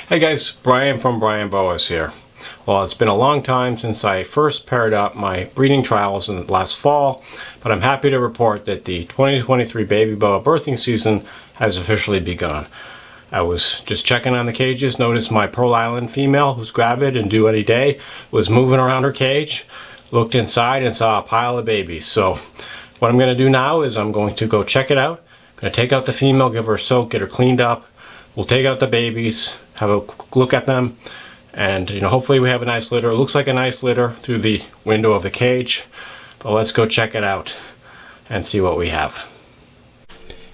Hey guys, Brian from Boas here. Well, it's been a long time since I first paired up my breeding trials in the last fall, but I'm happy to report that the 2023 baby boa birthing season has officially begun. I was just checking on the cages, noticed my Pearl Island female, who's gravid and due any day, was moving around her cage, looked inside and saw a pile of babies. So what I'm going to do now is I'm going to go check it out. I'm going to take out the female, give her a soak, get her cleaned up. We'll take out the babies, have a look at them, and hopefully we have a nice litter. It looks like a nice litter through the window of the cage, but let's go check it out and see what we have.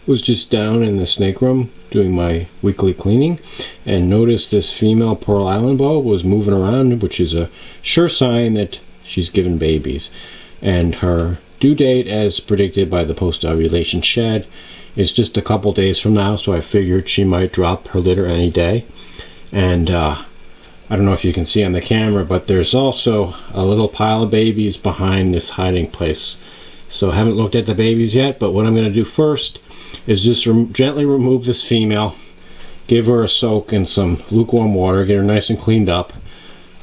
Was just down in the snake room doing my weekly cleaning and noticed this female Pearl Island boa was moving around, which is a sure sign that she's given babies. And her due date, as predicted by the post-ovulation shed, is just a couple days from now, so I figured she might drop her litter any day. And I don't know if you can see on the camera, but there's also a little pile of babies behind this hiding place. So I haven't looked at the babies yet, but what I'm going to do first is just gently remove this female, give her a soak in some lukewarm water, get her nice and cleaned up.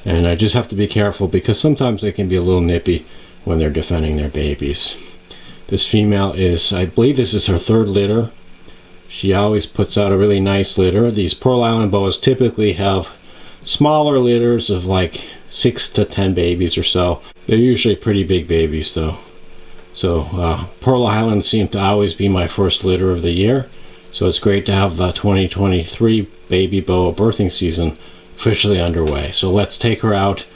And I just have to be careful because sometimes they can be a little nippy when they're defending their babies. This female is, I believe this is her third litter. She always puts out a really nice litter. These Pearl Island boas typically have smaller litters of like 6 to 10 babies or so. They're usually pretty big babies though. So Pearl Islands seem to always be my first litter of the year. So it's great to have the 2023 baby boa birthing season officially underway. So let's take her out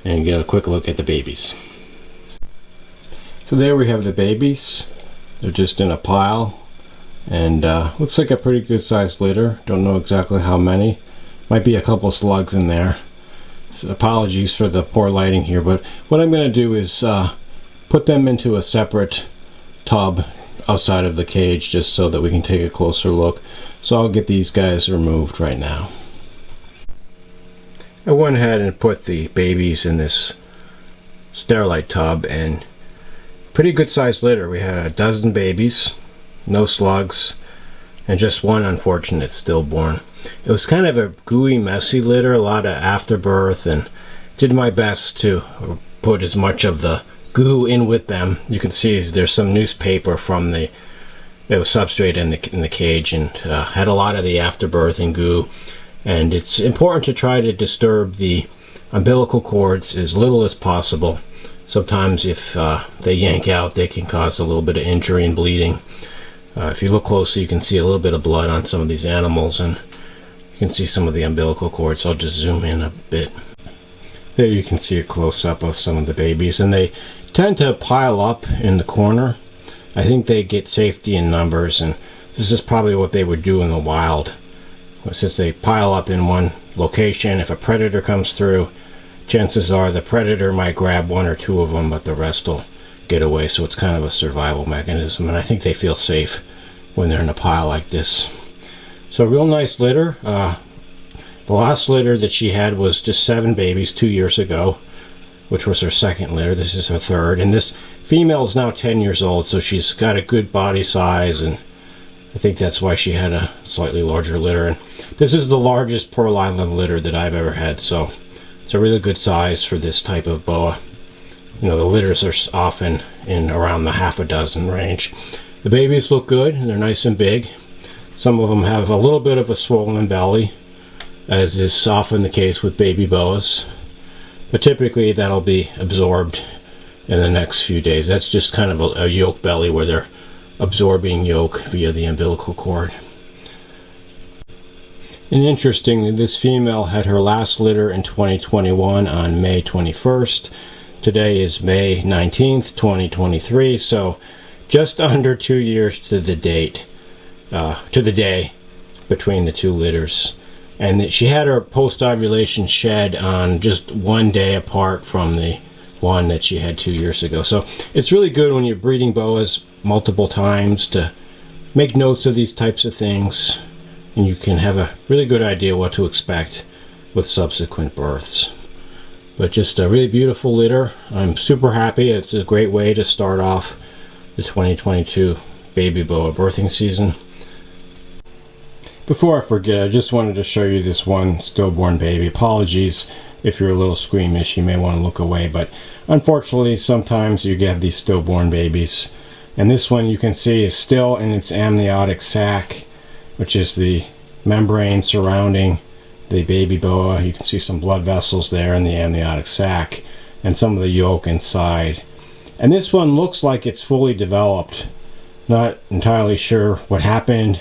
and get a quick look at the babies. So there we have the babies. They're just in a pile, and looks like a pretty good sized litter. Don't know exactly how many. Might be a couple slugs in there. So apologies for the poor lighting here, but what I'm going to do is put them into a separate tub outside of the cage just so that we can take a closer look. So I'll get these guys removed right now. I went ahead and put the babies in this Sterilite tub, and pretty good sized litter. We had a dozen babies, no slugs, and just one unfortunate stillborn. It was kind of a gooey, messy litter, a lot of afterbirth, and did my best to put as much of the goo in with them. You can see there's some newspaper from the substrate in the cage, and had a lot of the afterbirth and goo. And it's important to try to disturb the umbilical cords as little as possible. Sometimes if they yank out, they can cause a little bit of injury and bleeding. If you look closely, you can see a little bit of blood on some of these animals, and you can see some of the umbilical cords. I'll just zoom in a bit. There you can see a close-up of some of the babies, and they tend to pile up in the corner. I think they get safety in numbers, and this is probably what they would do in the wild. Since they pile up in one location, if a predator comes through, chances are the predator might grab one or two of them, but the rest will get away. So it's kind of a survival mechanism, and I think they feel safe when they're in a pile like this. So a real nice litter. The last litter that she had was just 7 babies 2 years ago, which was her second litter. This is her third, and this female is now 10 years old, so she's got a good body size, and I think that's why she had a slightly larger litter. And this is the largest Pearl Island litter that I've ever had, so it's a really good size for this type of boa. The litters are often in around the half a dozen range. The babies look good, and they're nice and big. Some of them have a little bit of a swollen belly, as is often the case with baby boas. But typically that'll be absorbed in the next few days. That's just kind of a yolk belly where they're absorbing yolk via the umbilical cord. And interestingly, this female had her last litter in 2021 on May 21st. Today is May 19th, 2023, so just under 2 years to the date, to the day between the two litters. And she had her post-ovulation shed on just 1 day apart from the one that she had 2 years ago. So it's really good when you're breeding boas multiple times to make notes of these types of things, and you can have a really good idea what to expect with subsequent births. But just a really beautiful litter. I'm super happy. It's a great way to start off the 2022 baby boa birthing season. Before I forget, I just wanted to show you this one stillborn baby. Apologies if you're a little squeamish, you may want to look away, but unfortunately sometimes you get these stillborn babies. And this one you can see is still in its amniotic sac, which is the membrane surrounding the baby boa. You can see some blood vessels there in the amniotic sac and some of the yolk inside. And this one looks like it's fully developed. Not entirely sure what happened.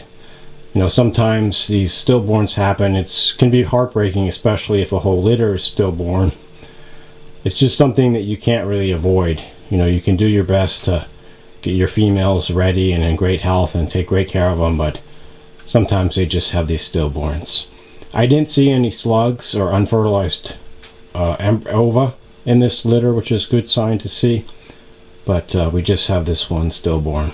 You know, sometimes these stillborns happen. It can be heartbreaking, especially if a whole litter is stillborn. It's just something that you can't really avoid. You know, you can do your best to get your females ready and in great health and take great care of them, but sometimes they just have these stillborns. I didn't see any slugs or unfertilized ova in this litter, which is a good sign to see, but we just have this one stillborn.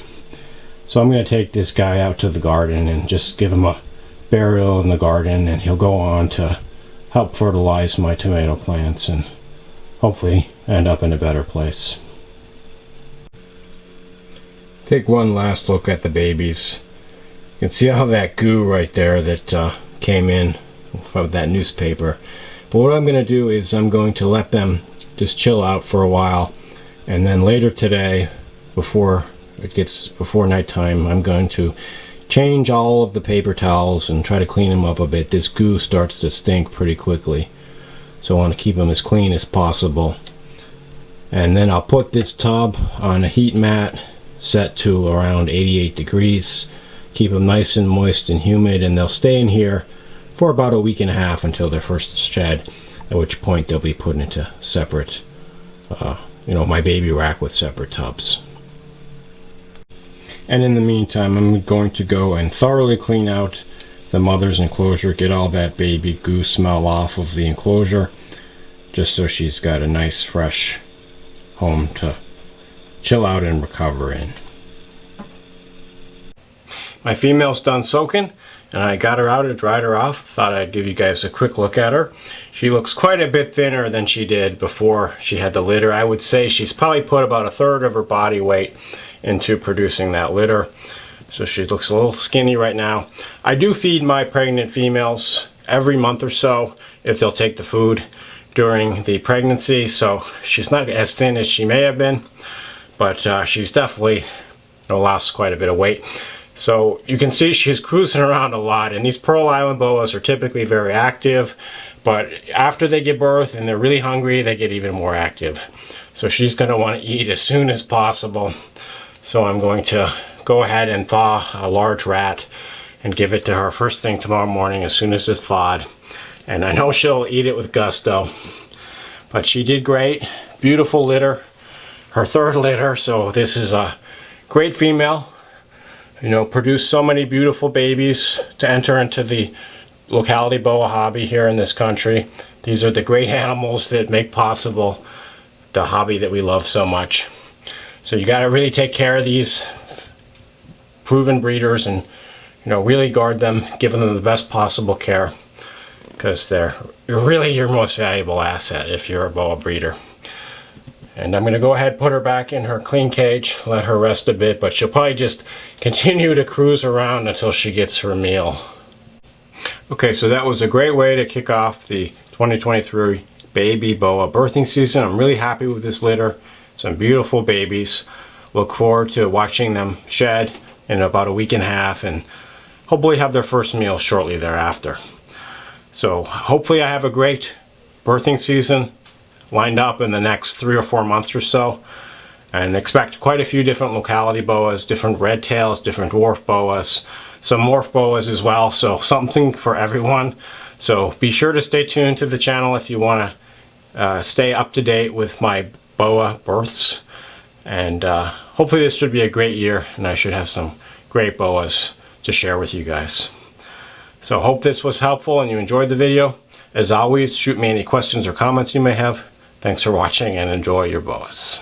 So I'm going to take this guy out to the garden and just give him a burial in the garden, and he'll go on to help fertilize my tomato plants and hopefully end up in a better place. Take one last look at the babies. You can see all that goo right there that came in from that newspaper. But what I'm going to do is I'm going to let them just chill out for a while, and then later today, before nighttime, I'm going to change all of the paper towels and try to clean them up a bit. This goo starts to stink pretty quickly, so I want to keep them as clean as possible. And then I'll put this tub on a heat mat set to around 88 degrees. Keep them nice and moist and humid, and they'll stay in here for about a week and a half until they're first shed, at which point they'll be put into separate, my baby rack with separate tubs. And in the meantime, I'm going to go and thoroughly clean out the mother's enclosure, get all that baby goo smell off of the enclosure, just so she's got a nice fresh home to chill out and recover in. My female's done soaking, and I got her out and dried her off. Thought I'd give you guys a quick look at her. She looks quite a bit thinner than she did before she had the litter. I would say she's probably put about a third of her body weight into producing that litter. So she looks a little skinny right now. I do feed my pregnant females every month or so if they'll take the food during the pregnancy. So she's not as thin as she may have been, but she's definitely lost quite a bit of weight. So you can see she's cruising around a lot, and these Pearl Island boas are typically very active, but after they give birth and they're really hungry, they get even more active. So she's going to want to eat as soon as possible. So I'm going to go ahead and thaw a large rat and give it to her first thing tomorrow morning as soon as it's thawed. And I know she'll eat it with gusto. But she did great. Beautiful litter. Her third litter, so this is a great female. Produced so many beautiful babies to enter into the locality boa hobby here in this country. These are the great animals that make possible the hobby that we love so much. So you got to really take care of these proven breeders and really guard them, giving them the best possible care, because they're really your most valuable asset if you're a boa breeder. And I'm going to go ahead and put her back in her clean cage, let her rest a bit, but she'll probably just continue to cruise around until she gets her meal. Okay, so that was a great way to kick off the 2023 baby boa birthing season. I'm really happy with this litter. Some beautiful babies. Look forward to watching them shed in about a week and a half, and hopefully have their first meal shortly thereafter. So hopefully I have a great birthing season lined up in the next 3 or 4 months or so, and expect quite a few different locality boas, different red tails, different dwarf boas, some morph boas as well, so something for everyone. So be sure to stay tuned to the channel if you want to stay up to date with my boa births, and hopefully this should be a great year, and I should have some great boas to share with you guys. So hope this was helpful and you enjoyed the video. As always, shoot me any questions or comments you may have. Thanks for watching, and enjoy your boas.